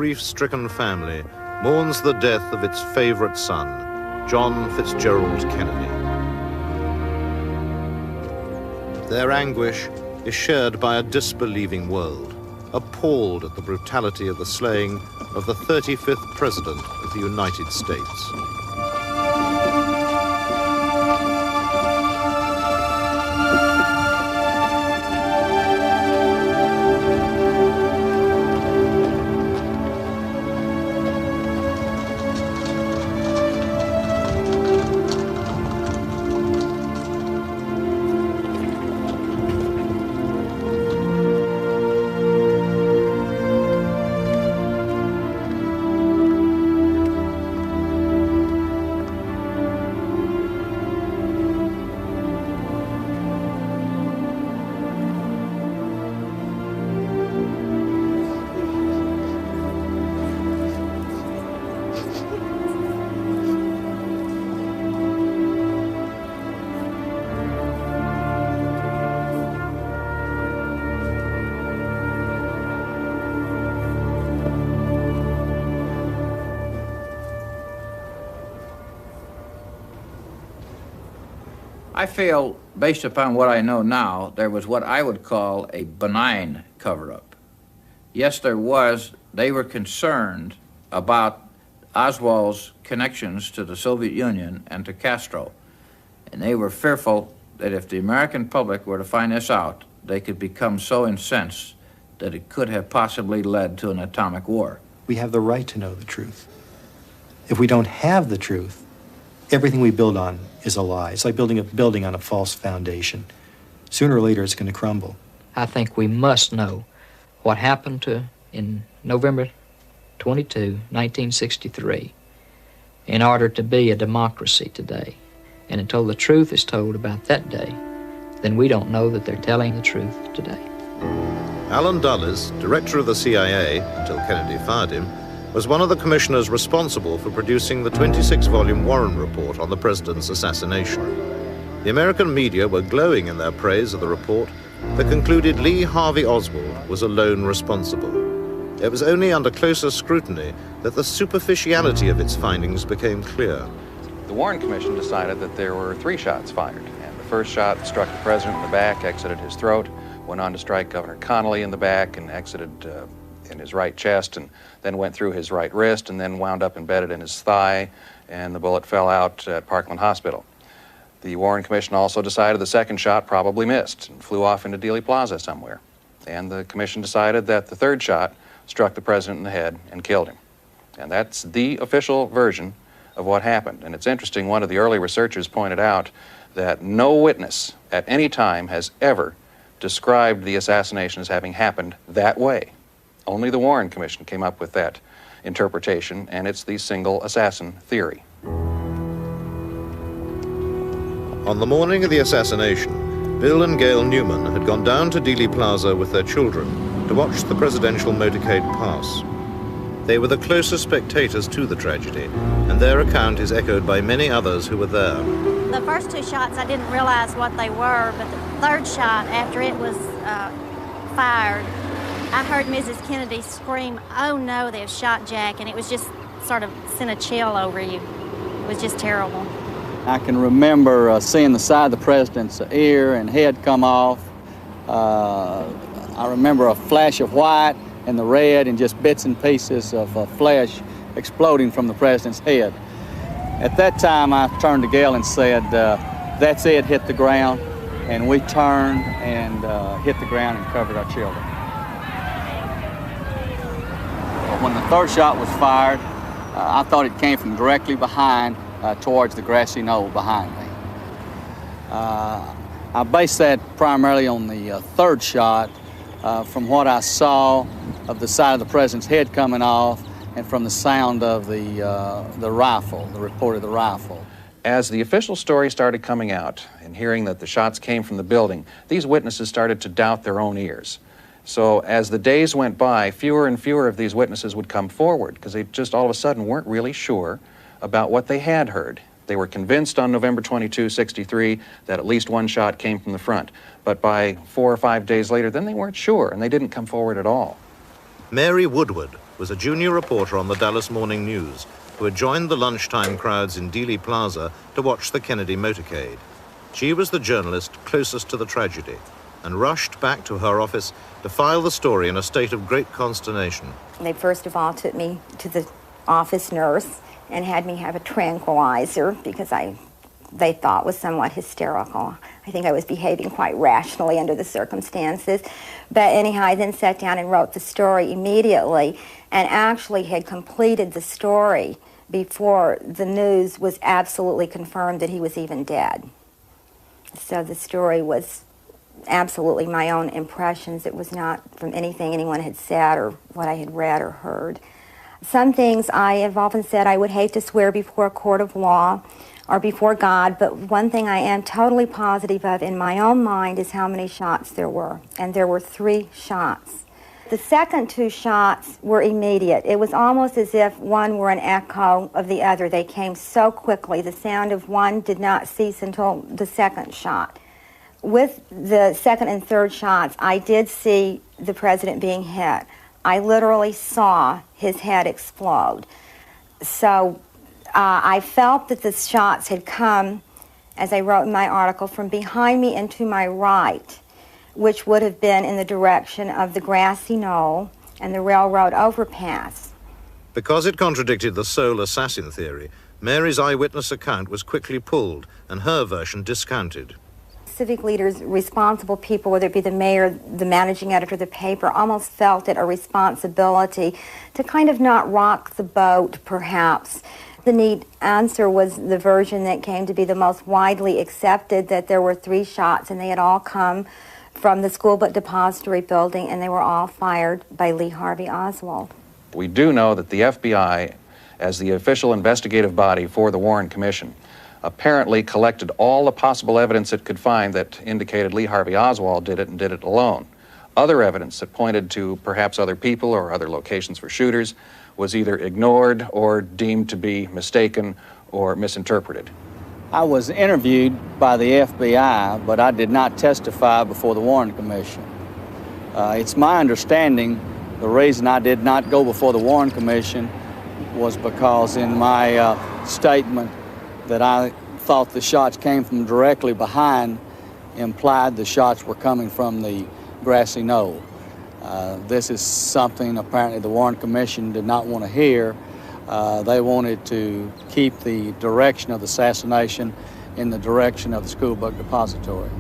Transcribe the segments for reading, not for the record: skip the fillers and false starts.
grief-stricken family mourns the death of its favorite son, John Fitzgerald Kennedy. Their anguish is shared by a disbelieving world, appalled at the brutality of the slaying of the 35th President of the United States. I feel, based upon what I know now, there was what I would call a benign cover-up. Yes, there was. They were concerned about Oswald's connections to the Soviet Union and to Castro. And they were fearful that if the American public were to find this out, they could become so incensed that it could have possibly led to an atomic war. We have the right to know the truth. If we don't have the truth, everything we build on is a lie. It's like building a building on a false foundation. Sooner or later, it's going to crumble. I think we must know what happened in November 22, 1963, in order to be a democracy today. And until the truth is told about that day, then we don't know that they're telling the truth today. Allen Dulles, director of the CIA, until Kennedy fired him, was one of the commissioners responsible for producing the 26-volume Warren Report on the president's assassination. The American media were glowing in their praise of the report that concluded Lee Harvey Oswald was alone responsible. It was only under closer scrutiny that the superficiality of its findings became clear. The Warren Commission decided that there were 3 shots fired, and the first shot struck the president in the back, exited his throat, went on to strike Governor Connolly in the back and exited in his right chest, and then went through his right wrist and then wound up embedded in his thigh, and the bullet fell out at Parkland Hospital. The Warren Commission also decided the second shot probably missed and flew off into Dealey Plaza somewhere. And the commission decided that the third shot struck the president in the head and killed him. And that's the official version of what happened. And it's interesting, one of the early researchers pointed out that no witness at any time has ever described the assassination as having happened that way. Only the Warren Commission came up with that interpretation, and it's the single assassin theory. On the morning of the assassination, Bill and Gail Newman had gone down to Dealey Plaza with their children to watch the presidential motorcade pass. They were the closest spectators to the tragedy, and their account is echoed by many others who were there. The first 2 shots, I didn't realize what they were, but the third shot, after it was fired, I heard Mrs. Kennedy scream, "Oh no, they've shot Jack," and it was just sort of sent a chill over you. It was just terrible. I can remember seeing the side of the president's ear and head come off. I remember a flash of white and the red and just bits and pieces of flesh exploding from the president's head. At that time, I turned to Gail and said, "That's it, hit the ground." And we turned and hit the ground and covered our children. When the third shot was fired, I thought it came from directly behind towards the grassy knoll behind me. I based that primarily on the third shot from what I saw of the side of the president's head coming off and from the sound of the rifle, the report of the rifle. As the official story started coming out and hearing that the shots came from the building, these witnesses started to doubt their own ears. So as the days went by, fewer and fewer of these witnesses would come forward because they just all of a sudden weren't really sure about what they had heard. They were convinced on November 22, 63 that at least 1 shot came from the front. But by 4 or 5 days later, then they weren't sure and they didn't come forward at all. Mary Woodward was a junior reporter on the Dallas Morning News who had joined the lunchtime crowds in Dealey Plaza to watch the Kennedy motorcade. She was the journalist closest to the tragedy and rushed back to her office to file the story in a state of great consternation. They first of all took me to the office nurse and had me have a tranquilizer because they thought was somewhat hysterical. I think I was behaving quite rationally under the circumstances. But anyhow, I then sat down and wrote the story immediately and actually had completed the story before the news was absolutely confirmed that he was even dead. So the story was absolutely my own impressions. It was not from anything anyone had said or what I had read or heard. Some things I have often said I would hate to swear before a court of law or before God, but one thing I am totally positive of in my own mind is how many shots there were, and there were 3 shots. The second 2 shots were immediate. It was almost as if one were an echo of the other. They came so quickly. The sound of one did not cease until the second shot. With the second and third shots, I did see the president being hit. I literally saw his head explode. So I felt that the shots had come, as I wrote in my article, from behind me and to my right, which would have been in the direction of the grassy knoll and the railroad overpass. Because it contradicted the sole assassin theory, Mary's eyewitness account was quickly pulled and her version discounted. Civic leaders, responsible people, whether it be the mayor, the managing editor of the paper, almost felt it a responsibility to kind of not rock the boat, perhaps. The neat answer was the version that came to be the most widely accepted, that there were 3 shots and they had all come from the school book depository building and they were all fired by Lee Harvey Oswald. We do know that the FBI, as the official investigative body for the Warren Commission, apparently collected all the possible evidence it could find that indicated Lee Harvey Oswald did it and did it alone. Other evidence that pointed to perhaps other people or other locations for shooters was either ignored or deemed to be mistaken or misinterpreted. I was interviewed by the FBI, but I did not testify before the Warren Commission. It's my understanding the reason I did not go before the Warren Commission was because in my statement that I thought the shots came from directly behind implied the shots were coming from the grassy knoll. This is something apparently the Warren Commission did not want to hear. They wanted to keep the direction of the assassination in the direction of the school book depository.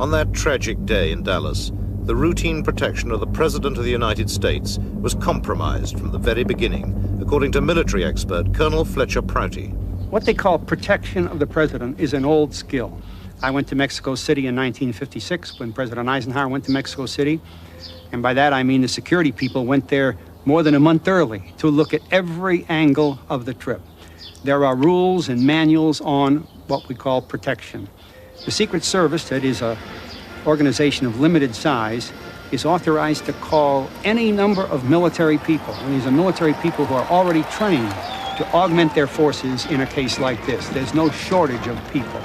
On that tragic day in Dallas, the routine protection of the President of the United States was compromised from the very beginning, according to military expert Colonel Fletcher Prouty. What they call protection of the president is an old skill. I went to Mexico City in 1956 when President Eisenhower went to Mexico City. And by that I mean the security people went there more than a month early to look at every angle of the trip. There are rules and manuals on what we call protection. The Secret Service, that is an organization of limited size, is authorized to call any number of military people. And these are military people who are already trained to augment their forces in a case like this. There's no shortage of people.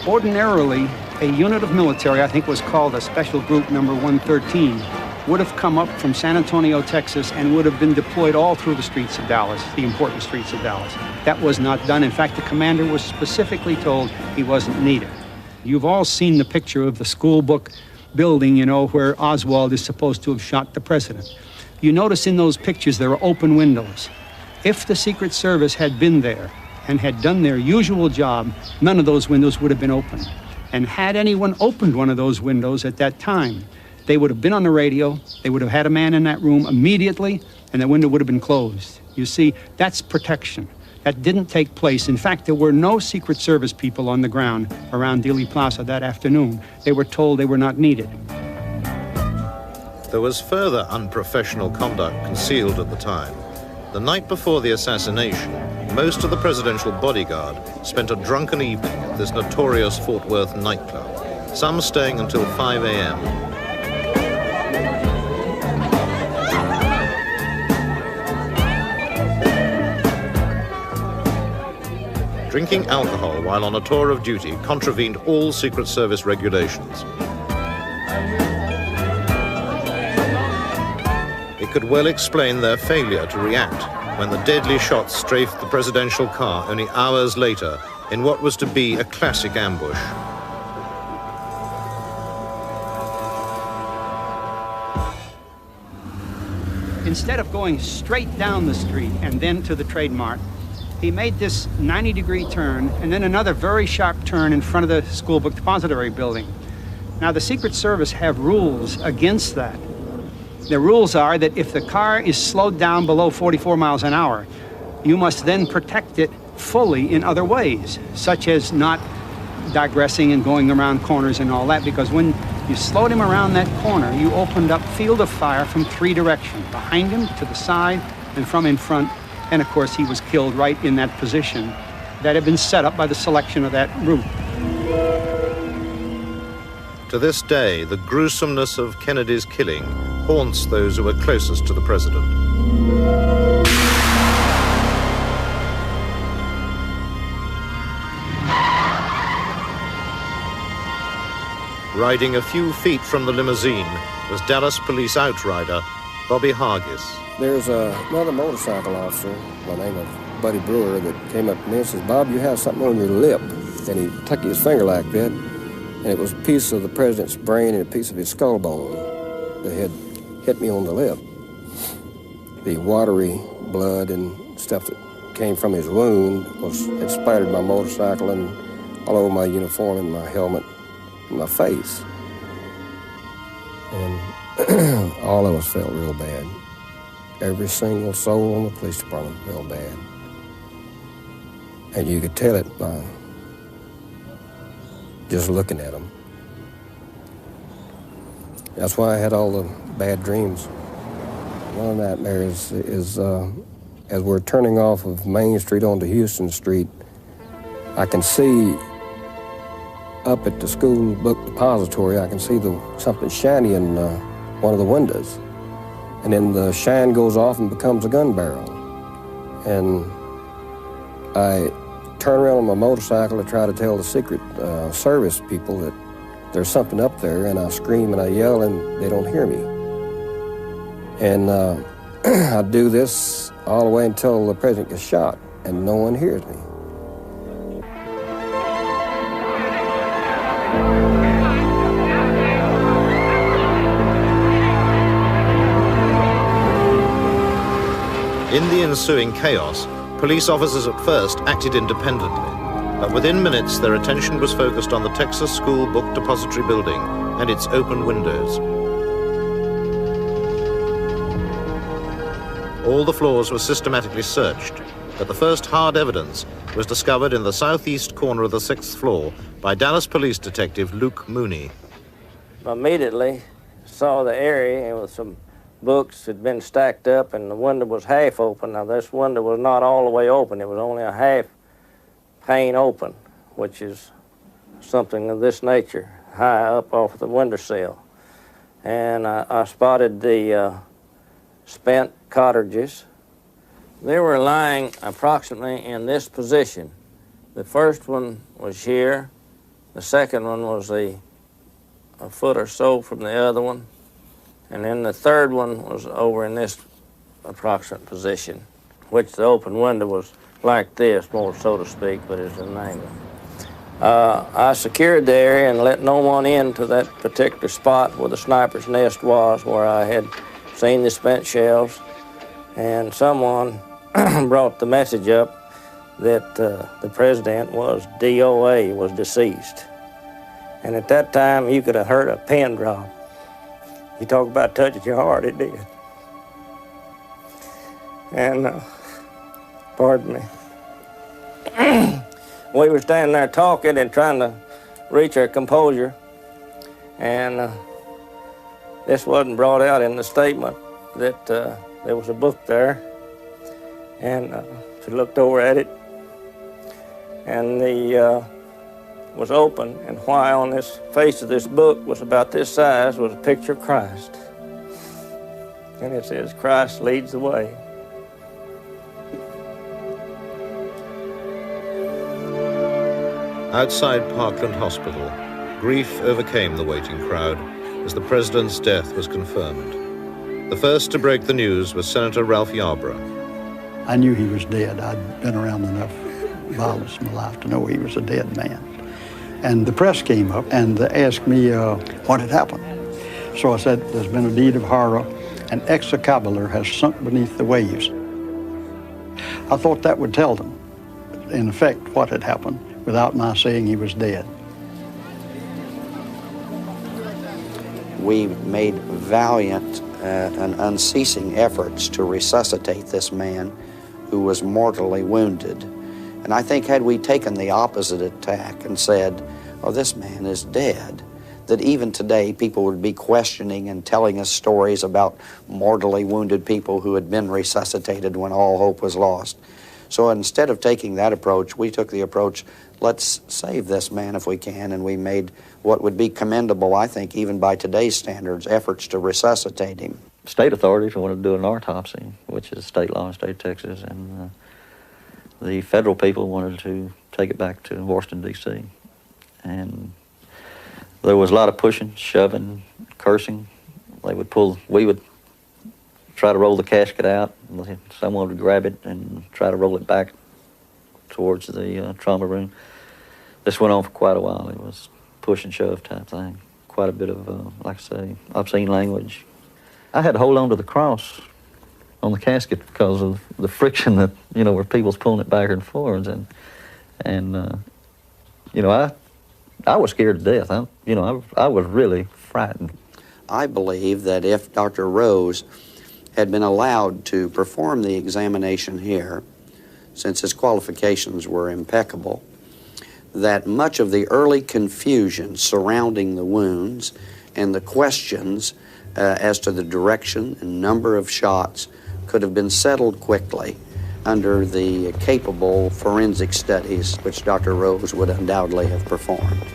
Ordinarily, a unit of military, I think was called a Special Group Number 113, would have come up from San Antonio, Texas, and would have been deployed all through the streets of Dallas, the important streets of Dallas. That was not done. In fact, the commander was specifically told he wasn't needed. You've all seen the picture of the school book building, you know, where Oswald is supposed to have shot the president. You notice in those pictures there are open windows. If the Secret Service had been there and had done their usual job, none of those windows would have been open. And had anyone opened one of those windows at that time, they would have been on the radio, they would have had a man in that room immediately, and the window would have been closed. You see, that's protection. That didn't take place. In fact, there were no Secret Service people on the ground around Dealey Plaza that afternoon. They were told they were not needed. There was further unprofessional conduct concealed at the time. The night before the assassination, most of the presidential bodyguard spent a drunken evening at this notorious Fort Worth nightclub, some staying until 5 a.m. Drinking alcohol while on a tour of duty contravened all Secret Service regulations. it could well explain their failure to react when the deadly shots strafed the presidential car only hours later in what was to be a classic ambush. Instead of going straight down the street and then to the Trade Mart, he made this 90-degree turn and then another very sharp turn in front of the school book depository building. Now, the Secret Service have rules against that. The rules are that if the car is slowed down below 44 miles an hour, you must then protect it fully in other ways, such as not digressing and going around corners and all that, because when you slowed him around that corner, you opened up field of fire from 3 directions, behind him, to the side, and from in front. And of course, he was killed right in that position that had been set up by the selection of that route. To this day, the gruesomeness of Kennedy's killing haunts those who were closest to the president. Riding a few feet from the limousine was Dallas police outrider Bobby Hargis. There's another motorcycle officer by the name of Buddy Brewer that came up to me and says, "Bob, you have something on your lip." And he took his finger like that, and it was a piece of the president's brain and a piece of his skull bone that had hit me on the lip. The watery blood and stuff that came from his wound had splattered my motorcycle and all over my uniform and my helmet and my face. And all of us felt real bad. Every single soul in the police department felt bad. And you could tell it by just looking at them. That's why I had all the bad dreams. One of the nightmares is as we're turning off of Main Street onto Houston Street, I can see up at the school book depository, I can see something shiny in one of the windows. And then the shine goes off and becomes a gun barrel. And I turn around on my motorcycle to try to tell the Secret Service people that there's something up there, and I scream and I yell and they don't hear me. And I do this all the way until the president gets shot and no one hears me. In the ensuing chaos, police officers at first acted independently, but within minutes their attention was focused on the Texas School Book Depository building and its open windows. All the floors were systematically searched, but the first hard evidence was discovered in the southeast corner of the 6th floor by Dallas Police Detective Luke Mooney. I immediately saw the area with some books had been stacked up, and the window was half open. Now, this window was not all the way open. It was only a half pane open, which is something of this nature, high up off the windowsill. And I spotted the spent cartridges. They were lying approximately in this position. The first one was here. The second one was a foot or so from the other one. And then the third one was over in this approximate position, which the open window was like this, more so to speak, but it's an angle. I secured the area and let no one into that particular spot where the sniper's nest was, where I had seen the spent shells. And someone brought the message up that the president was DOA, was deceased. And at that time, you could have heard a pin drop. You talk about touching your heart, it did. And, pardon me. We were standing there talking and trying to reach our composure, and this wasn't brought out in the statement that there was a book there, and she looked over at it, and the was open, and why on this face of this book was about this size was a picture of Christ. And it says, "Christ leads the way." Outside Parkland Hospital, grief overcame the waiting crowd as the president's death was confirmed. The first to break the news was Senator Ralph Yarborough. I knew he was dead. I'd been around enough violence in my life to know he was a dead man. And the press came up and asked me what had happened. So I said, there's been a deed of horror. An excavator has sunk beneath the waves. I thought that would tell them, in effect, what had happened without my saying he was dead. We made valiant and unceasing efforts to resuscitate this man who was mortally wounded. And I think had we taken the opposite attack and said, oh, this man is dead, that even today people would be questioning and telling us stories about mortally wounded people who had been resuscitated when all hope was lost. So instead of taking that approach, we took the approach, let's save this man if we can, and we made what would be commendable, I think, even by today's standards, efforts to resuscitate him. State authorities wanted to do an autopsy, which is state law in the state of Texas, and the federal people wanted to take it back to Washington, D.C. And there was a lot of pushing, shoving, cursing. We would try to roll the casket out, and someone would grab it and try to roll it back towards the trauma room. This went on for quite a while. It was push and shove type thing. Quite a bit of, like I say, obscene language. I had to hold on to the cross on the casket because of the friction that, where people's pulling it back and forwards. And I was scared to death. I was really frightened. I believe that if Dr. Rose had been allowed to perform the examination here, since his qualifications were impeccable, that much of the early confusion surrounding the wounds and the questions as to the direction and number of shots could have been settled quickly under the capable forensic studies which Dr. Rose would undoubtedly have performed.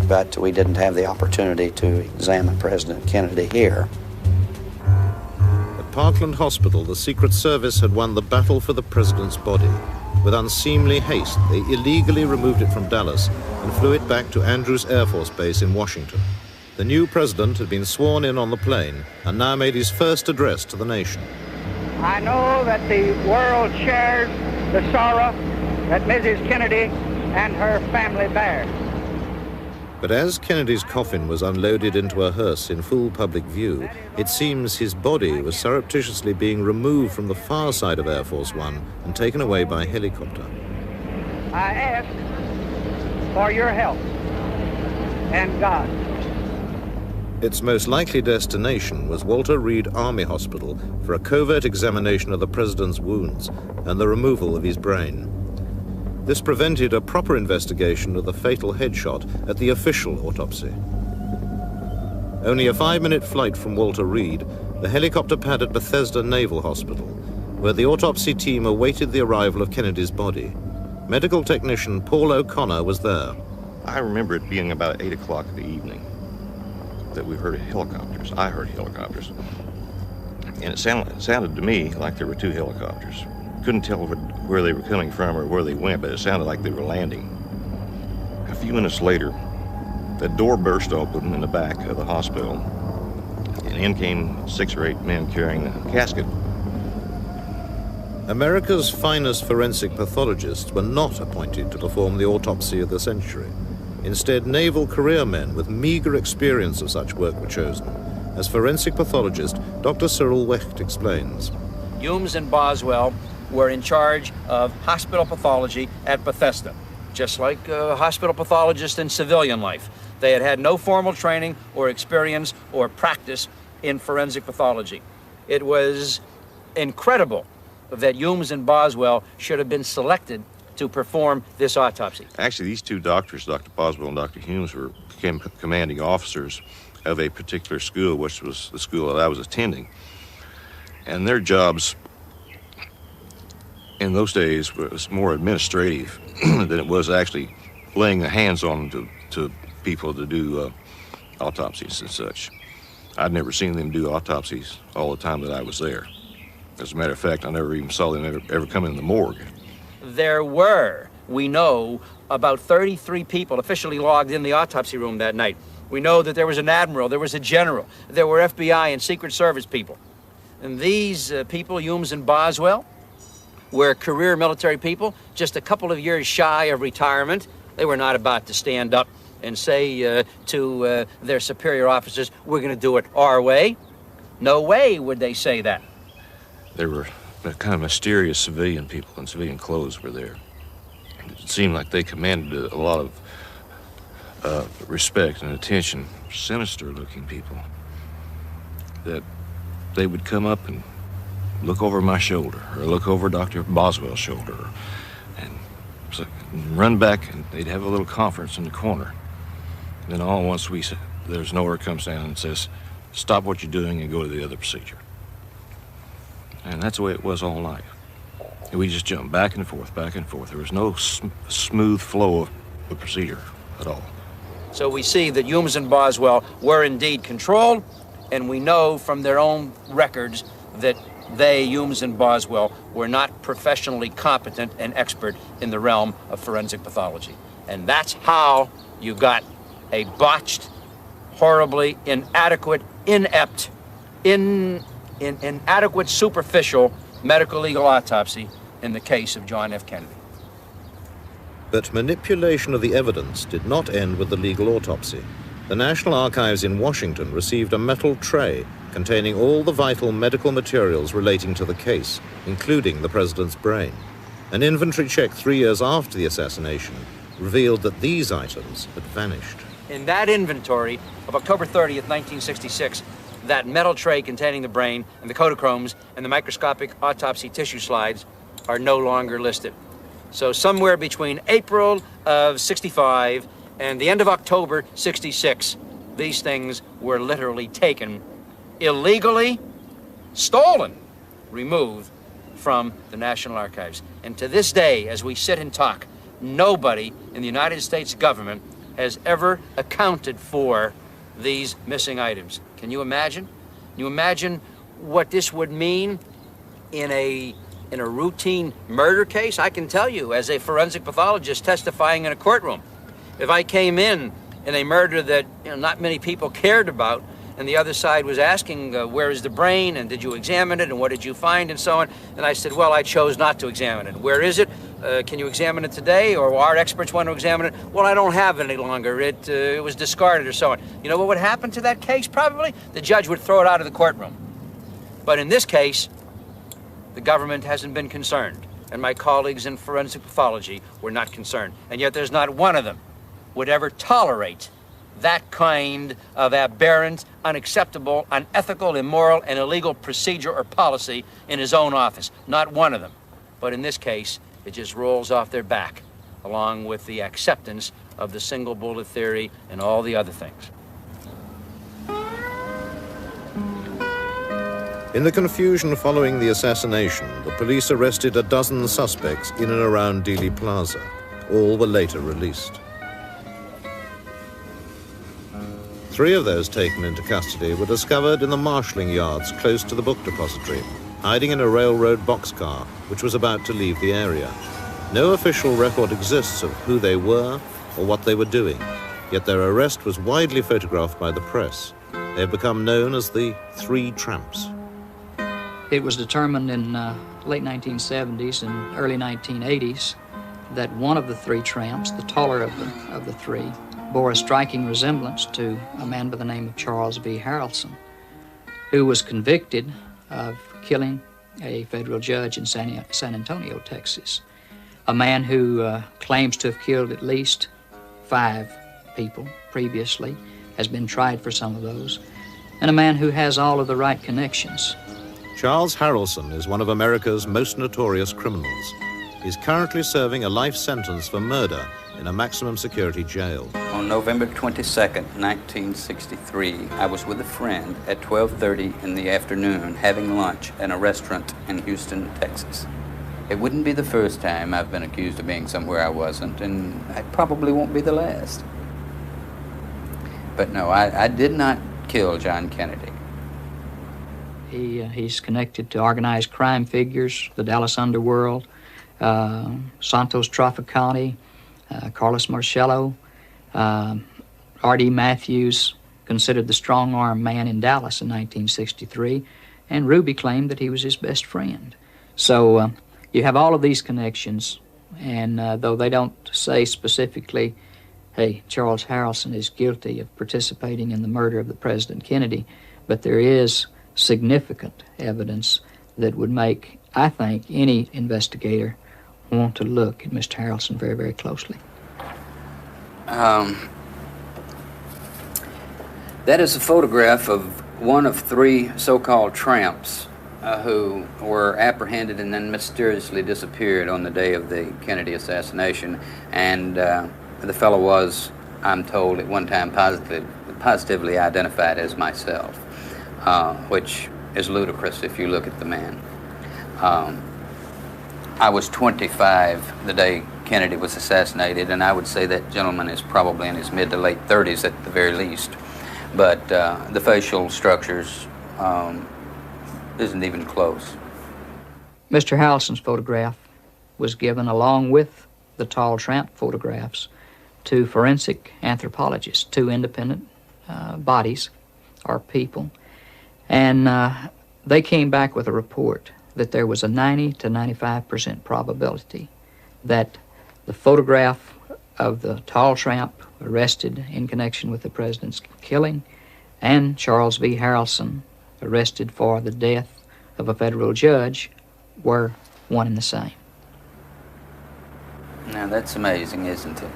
But we didn't have the opportunity to examine President Kennedy here. At Parkland Hospital, the Secret Service had won the battle for the president's body. With unseemly haste, they illegally removed it from Dallas and flew it back to Andrews Air Force Base in Washington. The new president had been sworn in on the plane and now made his first address to the nation. I know that the world shares the sorrow that Mrs. Kennedy and her family bear. But as Kennedy's coffin was unloaded into a hearse in full public view, it seems his body was surreptitiously being removed from the far side of Air Force One and taken away by helicopter. I ask for your help and God. Its most likely destination was Walter Reed Army Hospital for a covert examination of the president's wounds and the removal of his brain. This prevented a proper investigation of the fatal headshot at the official autopsy. Only a 5-minute flight from Walter Reed, the helicopter pad at Bethesda Naval Hospital, where the autopsy team awaited the arrival of Kennedy's body. Medical technician Paul O'Connor was there. I remember it being about 8 o'clock in the evening that we heard helicopters. I heard helicopters. And it sounded to me like there were 2 helicopters. Couldn't tell where they were coming from or where they went, but it sounded like they were landing. A few minutes later, the door burst open in the back of the hospital, and in came 6 or 8 men carrying a casket. America's finest forensic pathologists were not appointed to perform the autopsy of the century. Instead, naval career men with meager experience of such work were chosen. As forensic pathologist, Dr. Cyril Wecht explains. Humes and Boswell were in charge of hospital pathology at Bethesda, just like hospital pathologists in civilian life. They had had no formal training or experience or practice in forensic pathology. It was incredible that Humes and Boswell should have been selected to perform this autopsy. Actually, these 2 doctors, Dr. Boswell and Dr. Humes, became commanding officers of a particular school, which was the school that I was attending. And their jobs in those days was more administrative than it was actually laying the hands on to people to do autopsies and such. I'd never seen them do autopsies all the time that I was there. As a matter of fact, I never even saw them ever come in the morgue. There were, we know, about 33 people officially logged in the autopsy room that night. We know that there was an admiral, there was a general, there were FBI and Secret Service people. And these people, Humes and Boswell, were career military people, just a couple of years shy of retirement. They were not about to stand up and say to their superior officers, we're going to do it our way. No way would they say that. There were kind of mysterious civilian people in civilian clothes were there. It seemed like they commanded a lot of respect and attention, sinister-looking people, that they would come up and look over my shoulder or look over Dr. Boswell's shoulder and run back, and they'd have a little conference in the corner. And then all at once there's nowhere comes down and says, stop what you're doing and go to the other procedure. And that's the way it was all night. And we just jumped back and forth, back and forth. There was no smooth flow of the procedure at all. So we see that Humes and Boswell were indeed controlled, and we know from their own records that they, Humes and Boswell, were not professionally competent and expert in the realm of forensic pathology. And that's how you got a botched, horribly inadequate, inept, inadequate, superficial medical legal autopsy in the case of John F. Kennedy. But manipulation of the evidence did not end with the legal autopsy. The National Archives in Washington received a metal tray containing all the vital medical materials relating to the case, including the president's brain. An inventory check 3 years after the assassination revealed that these items had vanished. In that inventory of October 30th, 1966, that metal tray containing the brain and the Kodachromes and the microscopic autopsy tissue slides are no longer listed. So somewhere between April of 65 and the end of October 66, these things were literally taken, illegally, stolen, removed from the National Archives. And to this day, as we sit and talk, nobody in the United States government has ever accounted for these missing items. Can you imagine? Can you imagine what this would mean in a routine murder case? I can tell you, as a forensic pathologist testifying in a courtroom, if I came in a murder that not many people cared about, and the other side was asking, where is the brain, and did you examine it, and what did you find, and so on, and I said, well, I chose not to examine it. Where is it? Can you examine it today, or our experts want to examine it? Well, I don't have it any longer. It was discarded, or so on. You know what would happen to that case, probably? The judge would throw it out of the courtroom. But in this case, the government hasn't been concerned, and my colleagues in forensic pathology were not concerned. And yet there's not one of them would ever tolerate that kind of aberrant, unacceptable, unethical, immoral, and illegal procedure or policy in his own office. Not one of them. But in this case, it just rolls off their back, along with the acceptance of the single bullet theory and all the other things. In the confusion following the assassination, the police arrested a dozen suspects in and around Dealey Plaza. All were later released. 3 of those taken into custody were discovered in the marshalling yards close to the book depository, hiding in a railroad boxcar which was about to leave the area. No official record exists of who they were or what they were doing, yet their arrest was widely photographed by the press. They have become known as the 3 tramps. It was determined in late 1970s and early 1980s that one of the 3 tramps, the taller of the 3, bore a striking resemblance to a man by the name of Charles V. Harrelson, who was convicted of killing a federal judge in San Antonio, Texas. A man who claims to have killed at least 5 people previously, has been tried for some of those, and a man who has all of the right connections. Charles Harrelson is one of America's most notorious criminals. He's currently serving a life sentence for murder in a maximum security jail. On November 22nd, 1963, I was with a friend at 12:30 in the afternoon having lunch at a restaurant in Houston, Texas. It wouldn't be the first time I've been accused of being somewhere I wasn't, and it probably won't be the last. But no, I did not kill John Kennedy. He's connected to organized crime figures, the Dallas Underworld, Santos Traficante, Carlos Marcello, R.D. Matthews considered the strong-arm man in Dallas in 1963, and Ruby claimed that he was his best friend. So you have all of these connections, and though they don't say specifically, hey, Charles Harrelson is guilty of participating in the murder of the President Kennedy, but there is significant evidence that would make, I think, any investigator want to look at Mr. Harrelson very, very closely. That is a photograph of one of 3 so-called tramps who were apprehended and then mysteriously disappeared on the day of the Kennedy assassination. And the fellow was, I'm told, at one time positively identified as myself, which is ludicrous if you look at the man. I was 25 the day Kennedy was assassinated, and I would say that gentleman is probably in his mid to late 30s at the very least. But the facial structures isn't even close. Mr. Harrelson's photograph was given along with the tall tramp photographs to forensic anthropologists, 2 independent bodies or people, and they came back with a report that there was a 90 to 95% probability that the photograph of the tall tramp arrested in connection with the president's killing and Charles V. Harrelson arrested for the death of a federal judge were one and the same. Now that's amazing, isn't it?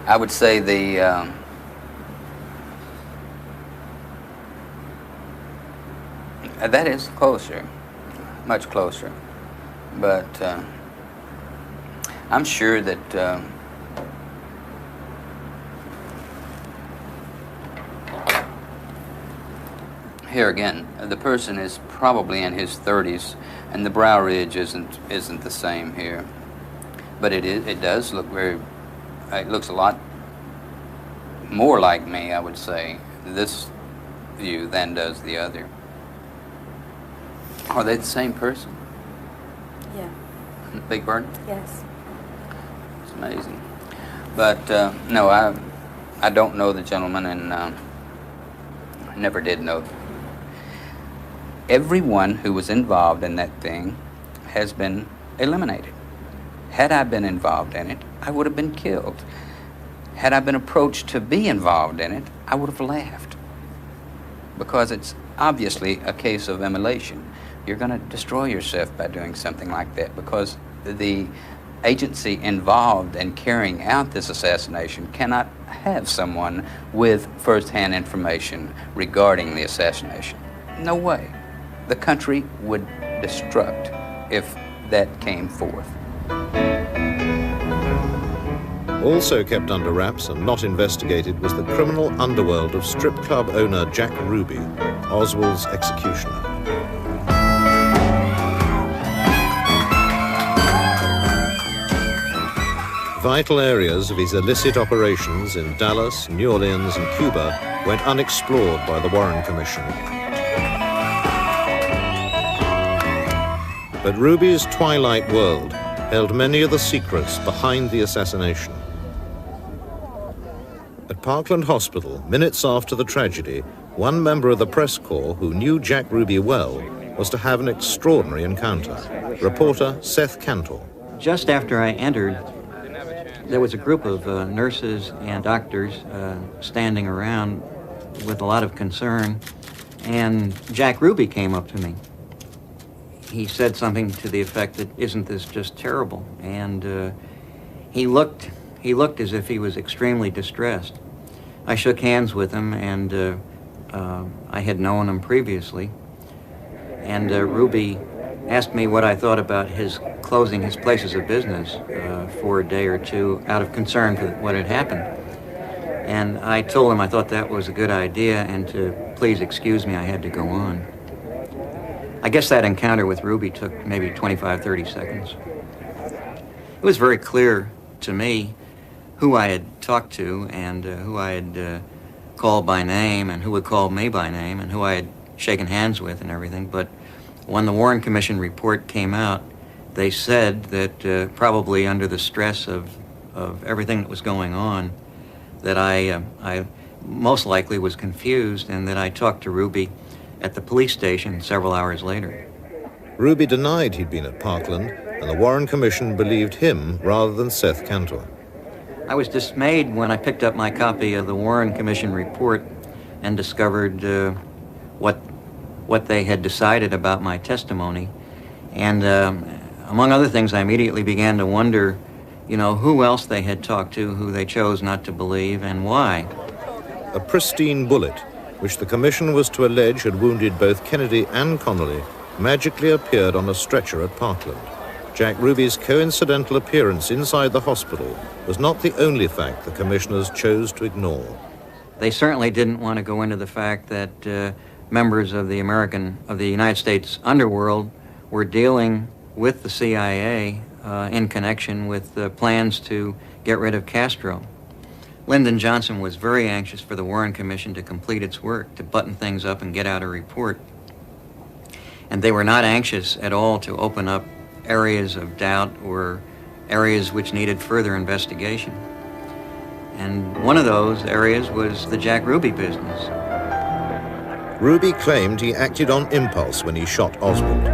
I would say that is closer, much closer, but I'm sure that here again, the person is probably in his 30s, and the brow ridge isn't the same here, but it does look it looks a lot more like me, I would say, this view than does the other. Are they the same person? Yeah. Big Bird? Yes. It's amazing. But no, I don't know the gentleman, and I never did know. Everyone who was involved in that thing has been eliminated. Had I been involved in it, I would have been killed. Had I been approached to be involved in it, I would have laughed. Because it's obviously a case of immolation. You're going to destroy yourself by doing something like that, because the agency involved in carrying out this assassination cannot have someone with first-hand information regarding the assassination. No way. The country would destruct if that came forth. Also kept under wraps and not investigated was the criminal underworld of strip club owner Jack Ruby, Oswald's executioner. Vital areas of his illicit operations in Dallas, New Orleans, and Cuba went unexplored by the Warren Commission. But Ruby's twilight world held many of the secrets behind the assassination. At Parkland Hospital, minutes after the tragedy, one member of the press corps who knew Jack Ruby well was to have an extraordinary encounter. Reporter Seth Cantor. Just after I entered, there was a group of nurses and doctors standing around with a lot of concern, and Jack Ruby came up to me. He said something to the effect that, "Isn't this just terrible?" And he looked as if he was extremely distressed. I shook hands with him, and I had known him previously. And Ruby asked me what I thought about his closing his places of business for a day or two out of concern for what had happened. And I told him I thought that was a good idea, and to please excuse me, I had to go on. I guess that encounter with Ruby took maybe 25, 30 seconds. It was very clear to me who I had talked to, and who I had called by name, and who had called me by name, and who I had shaken hands with and everything. But when the Warren Commission report came out, they said that probably under the stress of everything that was going on, that I most likely was confused and that I talked to Ruby at the police station several hours later. Ruby denied he'd been at Parkland, and the Warren Commission believed him rather than Seth Cantor. I was dismayed when I picked up my copy of the Warren Commission report and discovered what they had decided about my testimony. And among other things, I immediately began to wonder, who else they had talked to, who they chose not to believe, and why. A pristine bullet, which the commission was to allege had wounded both Kennedy and Connolly, magically appeared on a stretcher at Parkland. Jack Ruby's coincidental appearance inside the hospital was not the only fact the commissioners chose to ignore. They certainly didn't want to go into the fact that members of the United States underworld were dealing with the CIA in connection with plans to get rid of Castro. Lyndon Johnson was very anxious for the Warren Commission to complete its work, to button things up and get out a report. And they were not anxious at all to open up areas of doubt or areas which needed further investigation. And one of those areas was the Jack Ruby business. Ruby claimed he acted on impulse when he shot Oswald.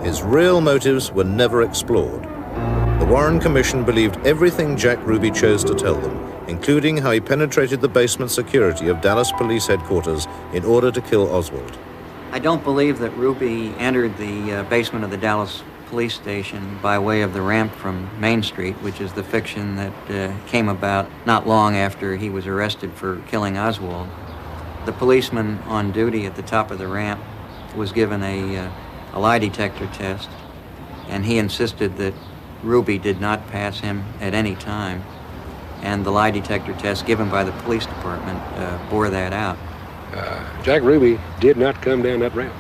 His real motives were never explored. The Warren Commission believed everything Jack Ruby chose to tell them, including how he penetrated the basement security of Dallas Police Headquarters in order to kill Oswald. I don't believe that Ruby entered the basement of the Dallas Police Station by way of the ramp from Main Street, which is the fiction that came about not long after he was arrested for killing Oswald. The policeman on duty at the top of the ramp was given a lie detector test, and he insisted that Ruby did not pass him at any time, and the lie detector test given by the police department bore that out. Jack Ruby did not come down that ramp.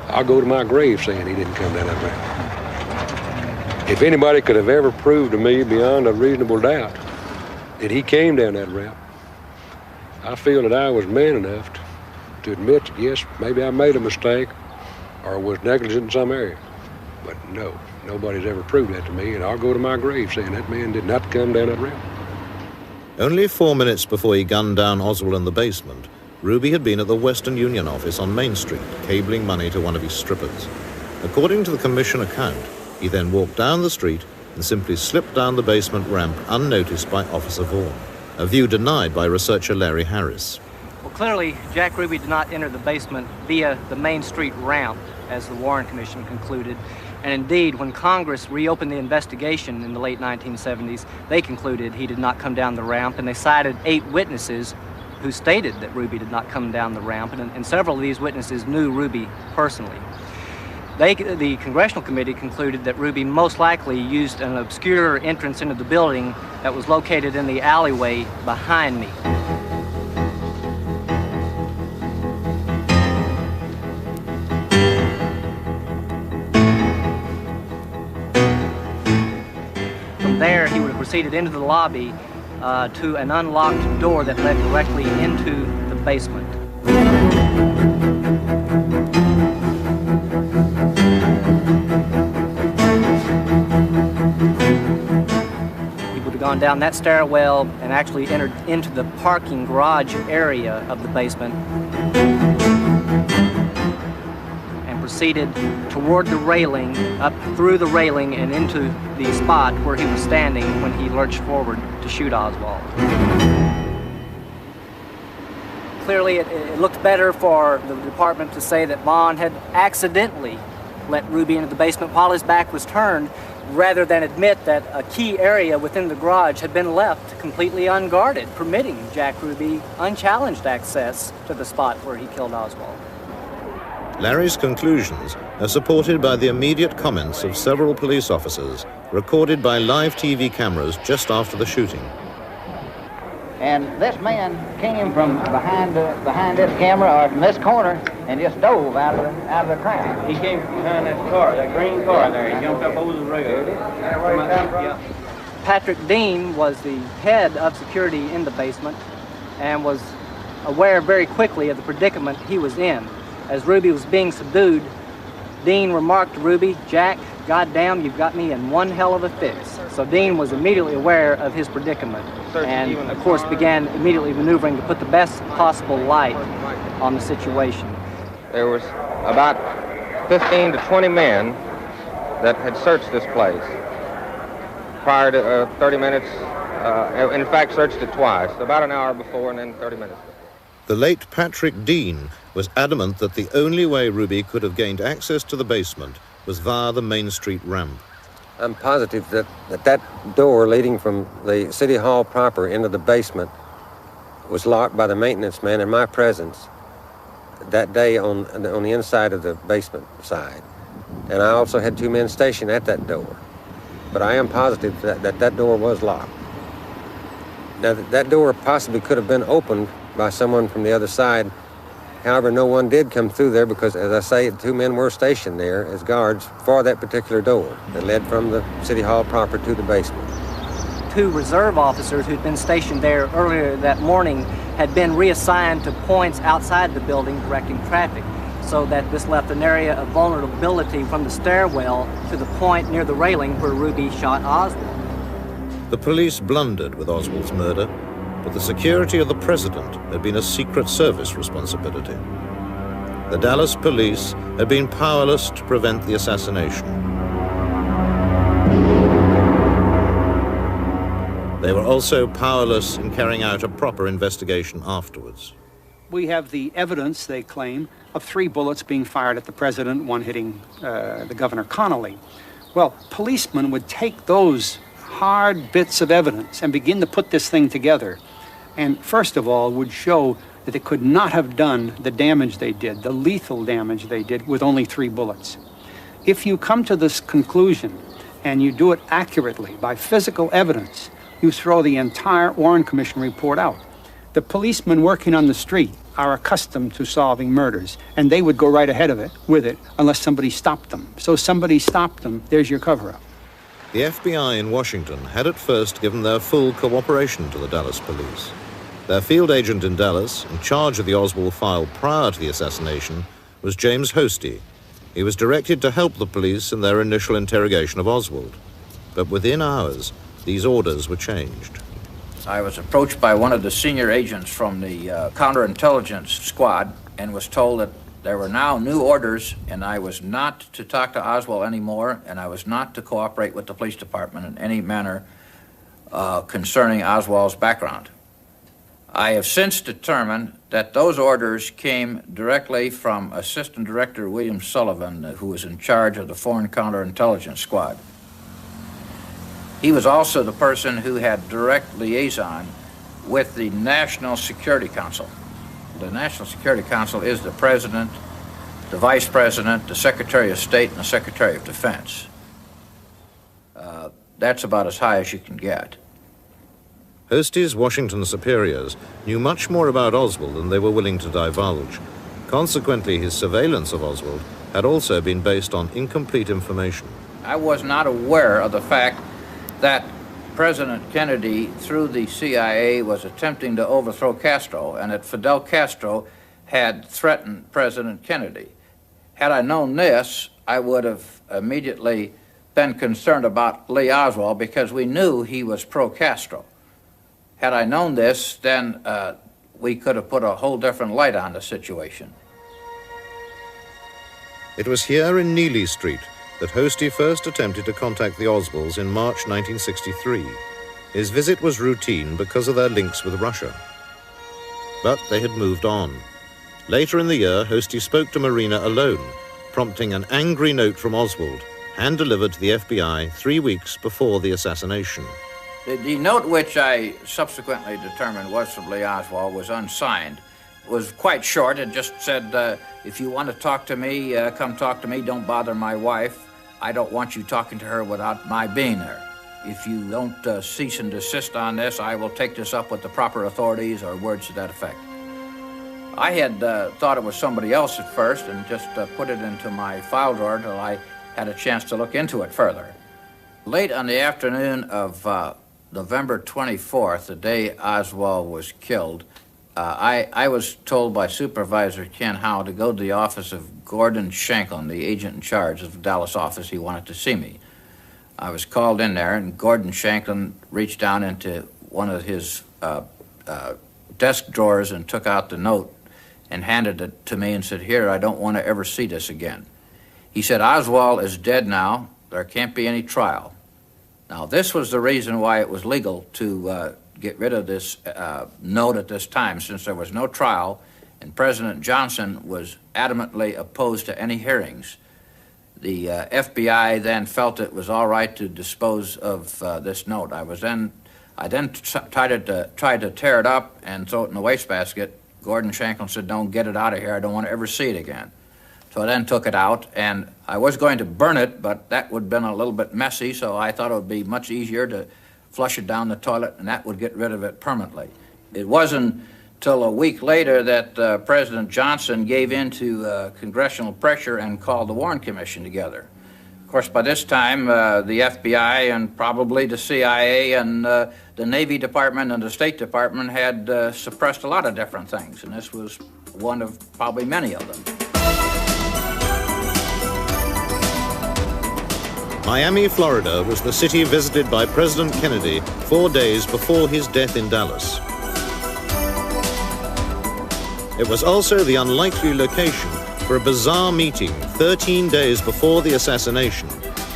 I'll go to my grave saying he didn't come down that ramp. If anybody could have ever proved to me beyond a reasonable doubt that he came down that ramp, I feel that I was man enough to admit that, yes, maybe I made a mistake or was negligent in some area. But no, nobody's ever proved that to me, and I'll go to my grave saying that man did not come down that ramp. Only 4 minutes before he gunned down Oswald in the basement, Ruby had been at the Western Union office on Main Street, cabling money to one of his strippers. According to the commission account, he then walked down the street and simply slipped down the basement ramp unnoticed by Officer Vaughan, a view denied by researcher Larry Harris. Well, clearly, Jack Ruby did not enter the basement via the Main Street ramp, as the Warren Commission concluded. And indeed, when Congress reopened the investigation in the late 1970s, they concluded he did not come down the ramp, and they cited 8 witnesses who stated that Ruby did not come down the ramp, and several of these witnesses knew Ruby personally. The Congressional Committee concluded that Ruby most likely used an obscure entrance into the building that was located in the alleyway behind me. There, he would have proceeded into the lobby to an unlocked door that led directly into the basement. He would have gone down that stairwell and actually entered into the parking garage area of the basement and proceeded toward the railing, up through the railing and into the spot where he was standing when he lurched forward to shoot Oswald. Clearly, it looked better for the department to say that Vaughn had accidentally let Ruby into the basement while his back was turned, rather than admit that a key area within the garage had been left completely unguarded, permitting Jack Ruby unchallenged access to the spot where he killed Oswald. Larry's conclusions are supported by the immediate comments of several police officers, recorded by live TV cameras just after the shooting. And this man came from behind this camera or from this corner and just dove out of the crowd. He came from behind that car, that green car there. He jumped up over the rail. Patrick Dean was the head of security in the basement and was aware very quickly of the predicament he was in. As Ruby was being subdued, Dean remarked to Ruby, "Jack, "Goddamn, you've got me in one hell of a fix." So Dean was immediately aware of his predicament and, of course, began immediately maneuvering to put the best possible light on the situation. There was about 15 to 20 men that had searched this place prior to 30 minutes. In fact, searched it twice, about an hour before and then 30 minutes. The late Patrick Dean was adamant that the only way Ruby could have gained access to the basement was via the Main Street ramp. I'm positive that door leading from the City Hall proper into the basement was locked by the maintenance man in my presence that day on the inside of the basement side. And I also had 2 men stationed at that door. But I am positive that door was locked. Now, that door possibly could have been opened by someone from the other side. However, no one did come through there because, as I say, 2 men were stationed there as guards for that particular door that led from the City Hall proper to the basement. 2 reserve officers who'd been stationed there earlier that morning had been reassigned to points outside the building directing traffic, so that this left an area of vulnerability from the stairwell to the point near the railing where Ruby shot Oswald. The police blundered with Oswald's murder, but the security of the president had been a Secret Service responsibility. The Dallas police had been powerless to prevent the assassination. They were also powerless in carrying out a proper investigation afterwards. We have the evidence, they claim, of 3 bullets being fired at the president, 1 hitting the Governor Connolly. Well, policemen would take those hard bits of evidence and begin to put this thing together. And first of all, would show that they could not have done the damage they did, the lethal damage they did, with only 3 bullets. If you come to this conclusion and you do it accurately by physical evidence, you throw the entire Warren Commission report out. The policemen working on the street are accustomed to solving murders, and they would go right ahead of it, with it, unless somebody stopped them. So somebody stopped them, there's your cover-up. The FBI in Washington had at first given their full cooperation to the Dallas police. Their field agent in Dallas, in charge of the Oswald file prior to the assassination, was James Hosty. He was directed to help the police in their initial interrogation of Oswald. But within hours, these orders were changed. I was approached by one of the senior agents from the counterintelligence squad and was told that there were now new orders and I was not to talk to Oswald anymore and I was not to cooperate with the police department in any manner concerning Oswald's background. I have since determined that those orders came directly from Assistant Director William Sullivan, who was in charge of the Foreign Counterintelligence Squad. He was also the person who had direct liaison with the National Security Council. The National Security Council is the President, the Vice President, the Secretary of State, and the Secretary of Defense. That's about as high as you can get. Hosty's Washington superiors knew much more about Oswald than they were willing to divulge. Consequently, his surveillance of Oswald had also been based on incomplete information. I was not aware of the fact that President Kennedy, through the CIA, was attempting to overthrow Castro, and that Fidel Castro had threatened President Kennedy. Had I known this, I would have immediately been concerned about Lee Oswald because we knew he was pro-Castro. Had I known this, then we could have put a whole different light on the situation. It was here in Neely Street that Hosty first attempted to contact the Oswalds in March 1963. His visit was routine because of their links with Russia. But they had moved on. Later in the year, Hosty spoke to Marina alone, prompting an angry note from Oswald, hand-delivered to the FBI 3 weeks before the assassination. The note which I subsequently determined was from Lee Oswald was unsigned. It was quite short. It just said, if you want to talk to me, come talk to me. Don't bother my wife. I don't want you talking to her without my being there. If you don't cease and desist on this, I will take this up with the proper authorities, or words to that effect. I had thought it was somebody else at first and just put it into my file drawer until I had a chance to look into it further. Late on the afternoon of November 24th, the day Oswald was killed, I was told by Supervisor Ken Howe to go to the office of Gordon Shanklin, the agent in charge of the Dallas office. He wanted to see me. I was called in there, and Gordon Shanklin reached down into one of his desk drawers and took out the note and handed it to me and said, "Here, I don't want to ever see this again." He said, "Oswald is dead now. There can't be any trial." Now, this was the reason why it was legal to get rid of this note at this time, since there was no trial and President Johnson was adamantly opposed to any hearings. The FBI then felt it was all right to dispose of this note. I then tried to tear it up and throw it in the wastebasket. Gordon Shanklin said, "Don't get it out of here. I don't want to ever see it again." So I then took it out, and I was going to burn it, but that would have been a little bit messy, so I thought it would be much easier to flush it down the toilet, and that would get rid of it permanently. It wasn't till a week later that President Johnson gave in to congressional pressure and called the Warren Commission together. Of course, by this time, the FBI and probably the CIA and the Navy Department and the State Department had suppressed a lot of different things, and this was one of probably many of them. Miami, Florida was the city visited by President Kennedy 4 days before his death in Dallas. It was also the unlikely location for a bizarre meeting 13 days before the assassination,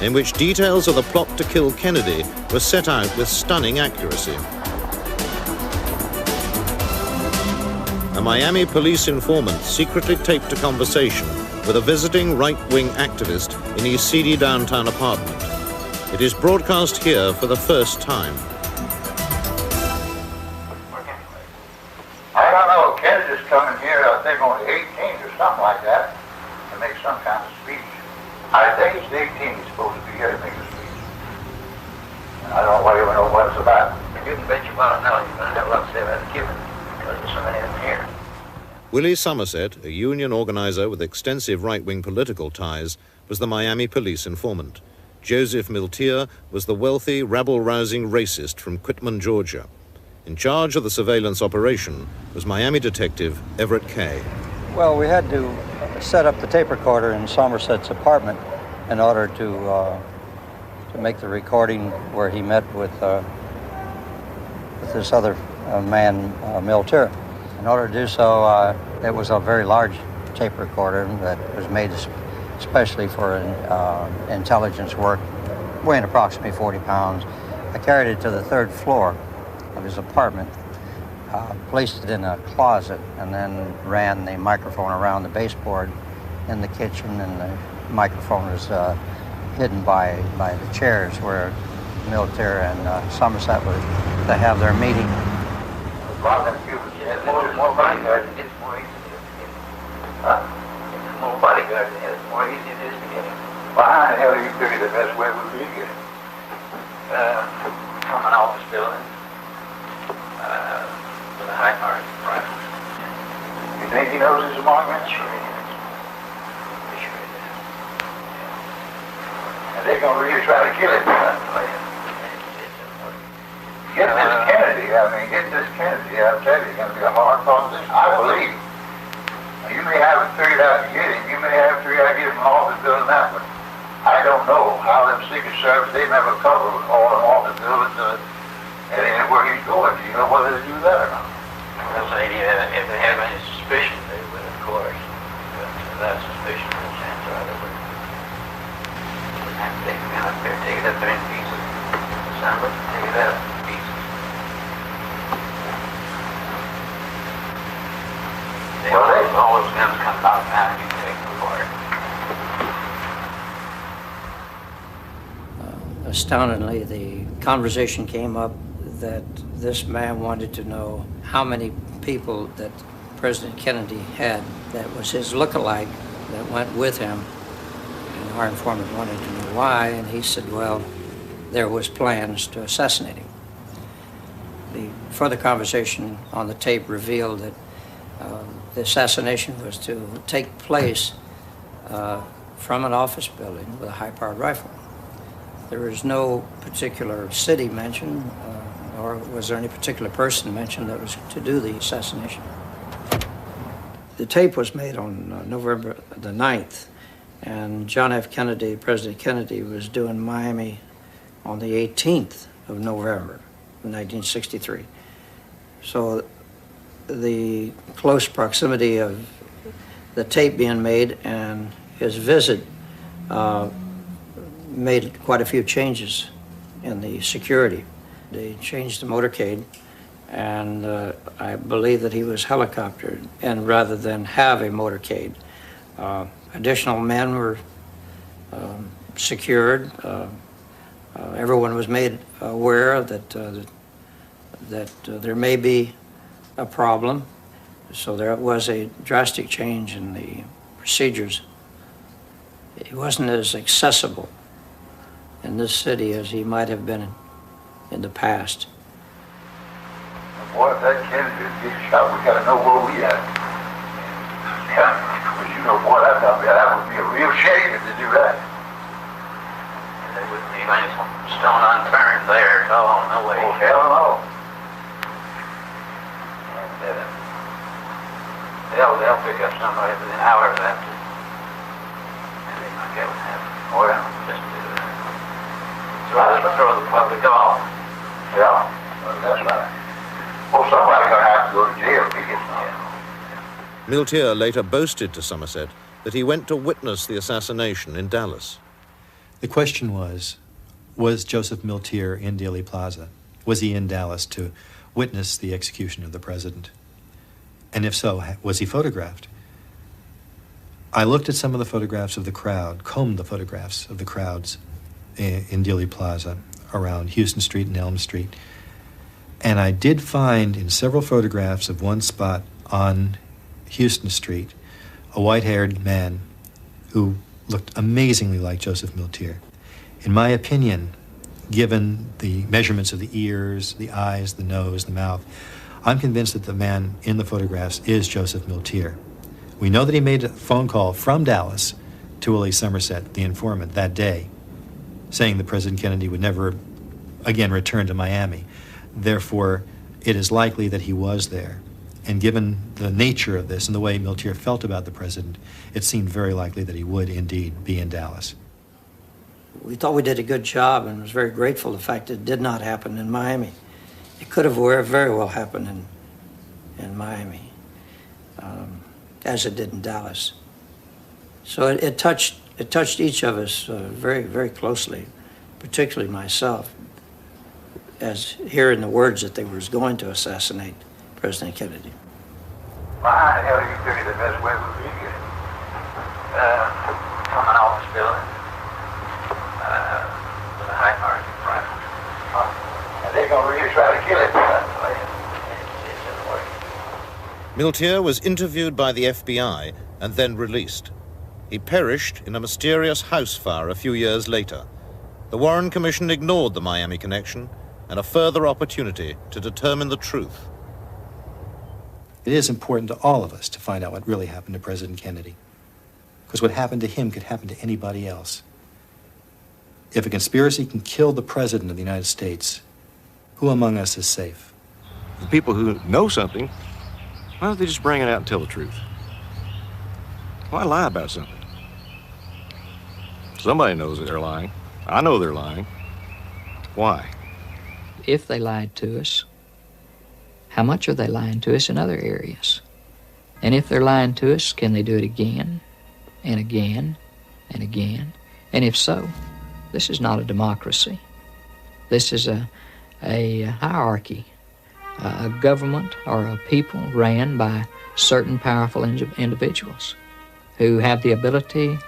in which details of the plot to kill Kennedy were set out with stunning accuracy. A Miami police informant secretly taped a conversation with a visiting right-wing activist in his seedy downtown apartment. It is broadcast here for the first time. I don't know, Kennedy's coming here, I think on the 18th or something like that, to make some kind of speech. I think it's the 18th he's supposed to be here to make a speech. And I don't even know what it's about. You can bet your bottom dollar you're going to have a lot to say about it given, because there's so many of them here. Willie Somerset, a union organizer with extensive right-wing political ties, was the Miami police informant. Joseph Miltier was the wealthy, rabble-rousing racist from Quitman, Georgia. In charge of the surveillance operation was Miami detective Everett Kay. Well, we had to set up the tape recorder in Somerset's apartment in order to make the recording where he met with this other man, Miltier. In order to do so, it was a very large tape recorder that was made especially for intelligence work, weighing approximately 40 pounds. I carried it to the third floor of his apartment, placed it in a closet, and then ran the microphone around the baseboard in the kitchen, and the microphone was hidden by the chairs where Miltier and Somerset were to have their meeting. More bodyguards, it's more easy to get him. Huh? More bodyguards, it's more easy it is to get him. Well, how the hell do you figure the best way would be to get him? From an office building with a high-powered rifle. You think he knows his markings? Sure he is. Sure he is. And they're going to really try to kill him. Get this Kennedy, I'll tell you, it's going to be a hard proposition. I believe. You may have figured out to get him. You may have figured out to get him an office building that one. I don't know how them Secret Service, they never cover all them office buildings and anywhere he's going. Do you know whether they do that or not? Well, say, if they have any suspicion, they would, of course. But without suspicion, the chances are they would have to take him out there, take it up there in pieces. Somebody take it out. Well, all those guns come out now and you can take them apart. Astoundingly, the conversation came up that this man wanted to know how many people that President Kennedy had that was his look-alike that went with him. And our informant wanted to know why, and he said, well, there was plans to assassinate him. The further conversation on the tape revealed that the assassination was to take place from an office building with a high-powered rifle. There is no particular city mentioned, or was there any particular person mentioned that was to do the assassination? The tape was made on November the 9th, and John F. Kennedy, President Kennedy, was due in Miami on the 18th of November, 1963. So the close proximity of the tape being made and his visit made quite a few changes in the security. They changed the motorcade, and I believe that he was helicoptered, and rather than have a motorcade. Additional men were secured. Everyone was made aware that there may be a problem, so there was a drastic change in the procedures. He wasn't as accessible in this city as he might have been in the past. Boy, if that Kennedy gets shot, we gotta know where we at. Yeah, because you know, boy, that would be a real shame if they do that. They wouldn't leave any stone unturned there. Oh, no way. Oh, hell no. And they'll pick up somebody within hours after. And they might get what happened. Oh, yeah. Just to throw the public off. Yeah, that's right. Well, somebody's gonna have to go to jail if he gets out. Miltier later boasted to Somerset that he went to witness the assassination in Dallas. The question was Joseph Miltier in Dealey Plaza? Was he in Dallas to witness the execution of the president? And if so, was he photographed? I looked at some of the photographs of the crowd, combed the photographs of the crowds in Dealey Plaza around Houston Street and Elm Street. And I did find in several photographs of one spot on Houston Street a white-haired man who looked amazingly like Joseph Miltier. In my opinion, given the measurements of the ears, the eyes, the nose, the mouth, I'm convinced that the man in the photographs is Joseph Miltier. We know that he made a phone call from Dallas to Willie Somerset, the informant, that day, saying that President Kennedy would never again return to Miami. Therefore, it is likely that he was there. And given the nature of this and the way Miltier felt about the president, it seemed very likely that he would indeed be in Dallas. We thought we did a good job and was very grateful for the fact that it did not happen in Miami. It could have very well happened in Miami, as it did in Dallas. So it touched each of us very, very closely, particularly myself, as hearing the words that they were going to assassinate President Kennedy. Well, how the hell do you figure the best way would be to get it? From an office building. With a high margin rifle. And they're gonna really try to kill it. Miltier was interviewed by the FBI and then released. He perished in a mysterious house fire a few years later. The Warren Commission ignored the Miami connection and a further opportunity to determine the truth. It is important to all of us to find out what really happened to President Kennedy, because what happened to him could happen to anybody else. If a conspiracy can kill the President of the United States, who among us is safe? The people who know something, why don't they just bring it out and tell the truth? Why lie about something? Somebody knows that they're lying. I know they're lying. Why? If they lied to us, how much are they lying to us in other areas? And if they're lying to us, can they do it again and again and again? And if so, this is not a democracy. This is a hierarchy, a government or a people ran by certain powerful individuals who have the ability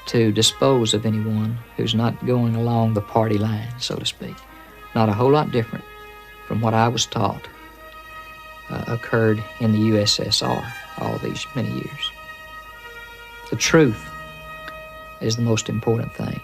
to dispose of anyone who's not going along the party line, so to speak. Not a whole lot different from what I was taught occurred in the USSR all these many years. The truth is the most important thing.